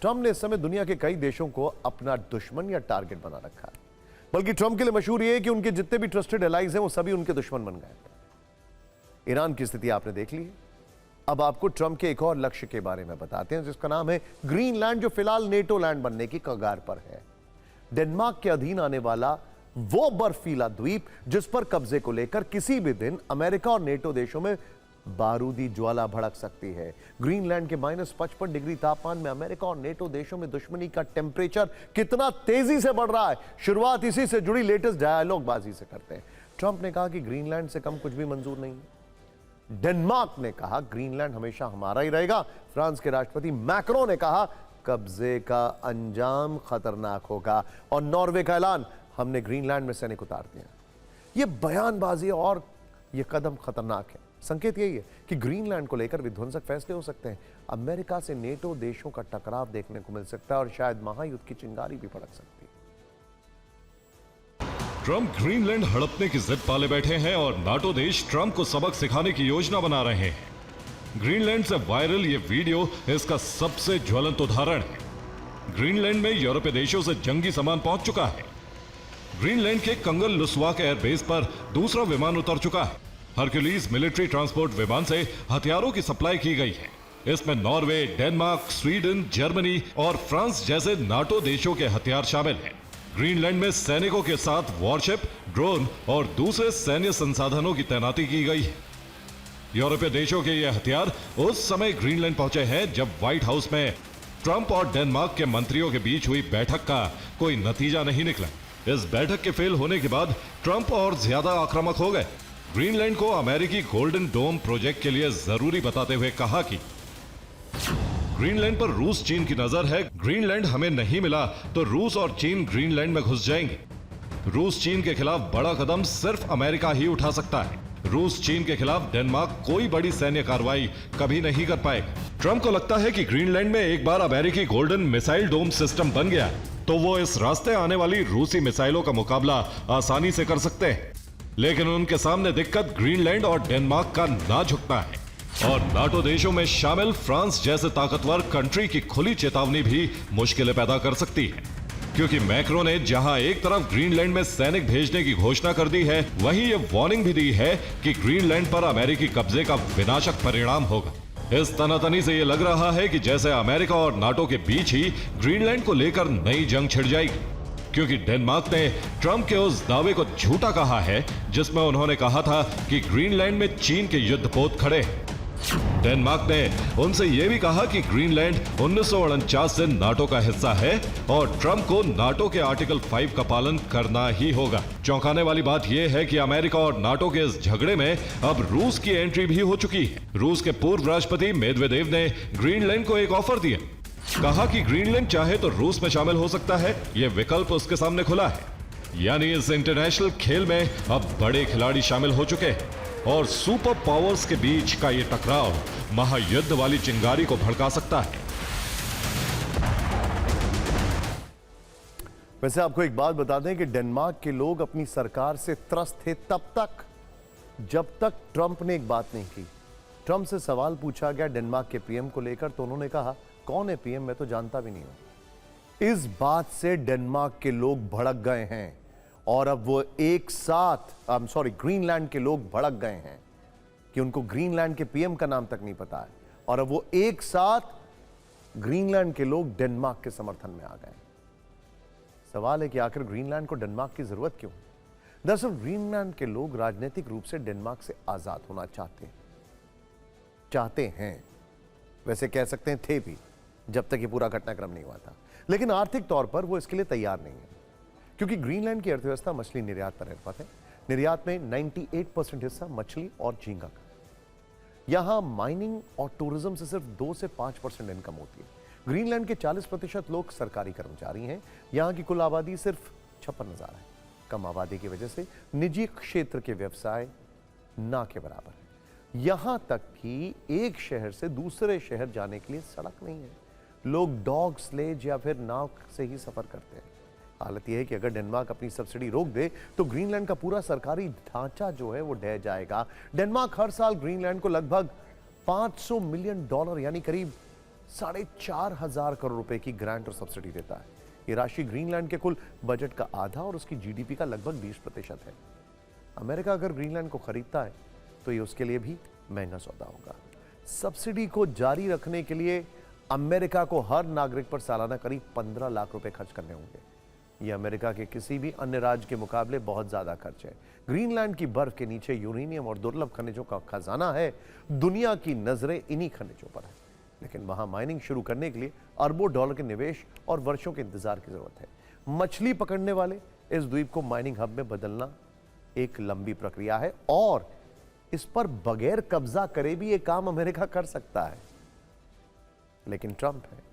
Trump ने इस समय दुनिया के कई देशों को अपना दुश्मन या टारगेट बना रखा है। बल्कि ट्रंप के लिए मशहूर यह है कि उनके जितने भी ट्रस्टेड एलाइज हैं वो सभी उनके दुश्मन बन गए। ईरान की स्थिति आपने देख ली। अब आपको ट्रंप के एक और लक्ष्य के बारे में बताते हैं जिसका नाम है ग्रीनलैंड, जो फिलहाल नेटो लैंड बनने की कगार पर है। डेनमार्क के अधीन आने वाला वो बर्फीला द्वीप जिस पर कब्जे को लेकर किसी भी दिन अमेरिका और नेटो देशों में बारूदी ज्वाला भड़क सकती है। ग्रीनलैंड के -55 डिग्री तापमान में अमेरिका और नेटो देशों में दुश्मनी का टेम्परेचर कितना तेजी से बढ़ रहा है, शुरुआत इसी से जुड़ी लेटेस्ट डायलॉग बाजी से करते हैं। ट्रंप ने कहा कि ग्रीनलैंड से कम कुछ भी मंजूर नहीं है। डेनमार्क ने कहा ग्रीनलैंड हमेशा हमारा ही रहेगा। फ्रांस के राष्ट्रपति मैक्रों ने कहा कब्जे का अंजाम खतरनाक होगा। और नॉर्वे का ऐलान, हमने ग्रीनलैंड में सैनिक उतार दिया। यह बयानबाजी और यह कदम खतरनाक है। संकेत यही है कि ग्रीनलैंड को लेकर विध्वंसक फैसले हो सकते हैं। अमेरिका से नेटो देशों का टकराव देखने को मिल सकता है और शायद महायुद्ध की चिंगारी भी भड़क सकती है। ट्रंप ग्रीनलैंड हड़पने की जिद पाले बैठे हैं और नाटो देश ट्रंप को सबक सिखाने की योजना बना रहे हैं। ग्रीनलैंड से वायरल ये वीडियो इसका सबसे ज्वलंत उदाहरण है। ग्रीनलैंड में यूरोपीय देशों से जंगी सामान पहुंच चुका है। ग्रीनलैंड के कंगल लुस्वाक एयरबेस पर दूसरा विमान उतर चुका है। हरक्यूलिस मिलिट्री ट्रांसपोर्ट विमान से हथियारों की सप्लाई की गई है। इसमें नॉर्वे, डेनमार्क, स्वीडन, जर्मनी और फ्रांस जैसे नाटो देशों के हथियार शामिल हैं। ग्रीनलैंड में सैनिकों के साथ वॉरशिप, ड्रोन और दूसरे सैन्य संसाधनों की तैनाती की गई है। यूरोपीय देशों के ये हथियार उस समय ग्रीनलैंड पहुंचे हैं जब व्हाइट हाउस में ट्रंप और डेनमार्क के मंत्रियों के बीच हुई बैठक का कोई नतीजा नहीं निकला। इस बैठक के फेल होने के बाद ट्रंप और ज्यादा आक्रामक हो गए। ग्रीनलैंड को अमेरिकी गोल्डन डोम प्रोजेक्ट के लिए जरूरी बताते हुए कहा कि ग्रीनलैंड पर रूस चीन की नजर है। ग्रीनलैंड हमें नहीं मिला तो रूस और चीन ग्रीनलैंड में घुस जाएंगे। रूस चीन के खिलाफ बड़ा कदम सिर्फ अमेरिका ही उठा सकता है। रूस चीन के खिलाफ डेनमार्क कोई बड़ी सैन्य कार्रवाई कभी नहीं कर पाएगा। ट्रंप को लगता है कि ग्रीनलैंड में एक बार अमेरिकी गोल्डन मिसाइल डोम सिस्टम बन गया तो वो इस रास्ते आने वाली रूसी मिसाइलों का मुकाबला आसानी से कर सकते हैं। लेकिन उनके सामने दिक्कत ग्रीनलैंड और डेनमार्क का ना झुकना है। और नाटो देशों में शामिल फ्रांस जैसे ताकतवर कंट्री की खुली चेतावनी भी मुश्किलें पैदा कर सकती है। क्योंकि मैक्रो ने जहां एक तरफ ग्रीनलैंड में सैनिक भेजने की घोषणा कर दी है, वहीं ये वार्निंग भी दी है कि ग्रीनलैंड पर अमेरिकी कब्जे का विनाशक परिणाम होगा। इस तनातनी से यह लग रहा है कि जैसे अमेरिका और नाटो के बीच ही ग्रीनलैंड को लेकर नई जंग छिड़ जाएगी। क्योंकि डेनमार्क ने ट्रंप के उस दावे को झूठा कहा है जिसमें उन्होंने कहा था कि ग्रीनलैंड में चीन के युद्धपोत खड़े हैं। डेनमार्क ने उनसे यह भी कहा कि ग्रीनलैंड 1949 से नाटो का हिस्सा है और ट्रंप को नाटो के आर्टिकल 5 का पालन करना ही होगा। चौंकाने वाली बात यह है कि अमेरिका और नाटो के इस झगड़े में अब रूस की एंट्री भी हो चुकी है। रूस के पूर्व राष्ट्रपति मेदवेदेव ने ग्रीनलैंड को एक ऑफर दिया। कहा कि ग्रीनलैंड चाहे तो रूस में शामिल हो सकता है, यह विकल्प उसके सामने खुला है। यानी इस इंटरनेशनल खेल में अब बड़े खिलाड़ी शामिल हो चुके हैं और सुपर पावर्स के बीच का यह टकराव महायुद्ध वाली चिंगारी को भड़का सकता है। वैसे आपको एक बात बता दें कि डेनमार्क के लोग अपनी सरकार से त्रस्त थे तब तक जब तक ट्रंप ने एक बात नहीं की। ट्रंप से सवाल पूछा गया डेनमार्क के पीएम को लेकर तो उन्होंने कहा कौन है पीएम, मैं तो जानता भी नहीं हूं। इस बात से डेनमार्क के लोग भड़क गए हैं और अब वो एक साथ ग्रीनलैंड के लोग भड़क गए हैं कि उनको ग्रीनलैंड के पीएम का नाम तक नहीं पता है और अब वो एक साथ ग्रीनलैंड के लोग डेनमार्क के समर्थन में आ गए। सवाल है कि आखिर ग्रीनलैंड को डेनमार्क की जरूरत क्यों? दरअसल ग्रीनलैंड के लोग राजनीतिक रूप से डेनमार्क से आजाद होना चाहते हैं। वैसे कह सकते हैं थे भी, जब तक ये पूरा घटनाक्रम नहीं हुआ था। लेकिन आर्थिक तौर पर वो इसके लिए तैयार नहीं है क्योंकि ग्रीनलैंड की अर्थव्यवस्था मछली निर्यात पर निर्भर है। निर्यात में 98% हिस्सा मछली और झींगा का। यहां माइनिंग और टूरिज्म से सिर्फ 2 से 5% इनकम होती है। ग्रीनलैंड के 40% लोग सरकारी कर्मचारी हैं। यहां की कुल आबादी सिर्फ 56,000 है। कम आबादी की वजह से निजी क्षेत्र के व्यवसाय ना के बराबर है। यहां तक कि एक शहर से दूसरे शहर जाने के लिए सड़क नहीं है। लोग डॉग स्लेज या फिर नाव से ही सफर करते हैं। हालत यह है कि अगर डेनमार्क अपनी सब्सिडी रोक दे तो ग्रीनलैंड का पूरा सरकारी ढांचा जो है वो ढह जाएगा। डेनमार्क हर साल ग्रीनलैंड को लगभग $500 मिलियन यानी करीब 4,500 करोड़ रुपए की ग्रांट और सब्सिडी देता है। ये राशि ग्रीनलैंड के कुल बजट का आधा और उसकी जीडीपी का लगभग 20% है। अमेरिका अगर ग्रीनलैंड को खरीदता है तो ये उसके लिए भी महंगा सौदा होगा। सब्सिडी को जारी रखने के लिए अमेरिका को हर नागरिक पर सालाना करीब 15 लाख रुपए खर्च करने होंगे। यह अमेरिका के किसी भी अन्य राज्य के मुकाबले बहुत ज्यादा खर्च है। ग्रीनलैंड की बर्फ के नीचे यूरेनियम और दुर्लभ खनिजों का खजाना है। दुनिया की नजरें इन्हीं खनिजों पर है, लेकिन वहां माइनिंग शुरू करने के लिए अरबों डॉलर के निवेश और वर्षों के इंतजार की जरूरत है। मछली पकड़ने वाले इस द्वीप को माइनिंग हब में बदलना एक लंबी प्रक्रिया है और इस पर बगैर कब्जा करे भी यह काम अमेरिका कर सकता है, लेकिन ट्रंप है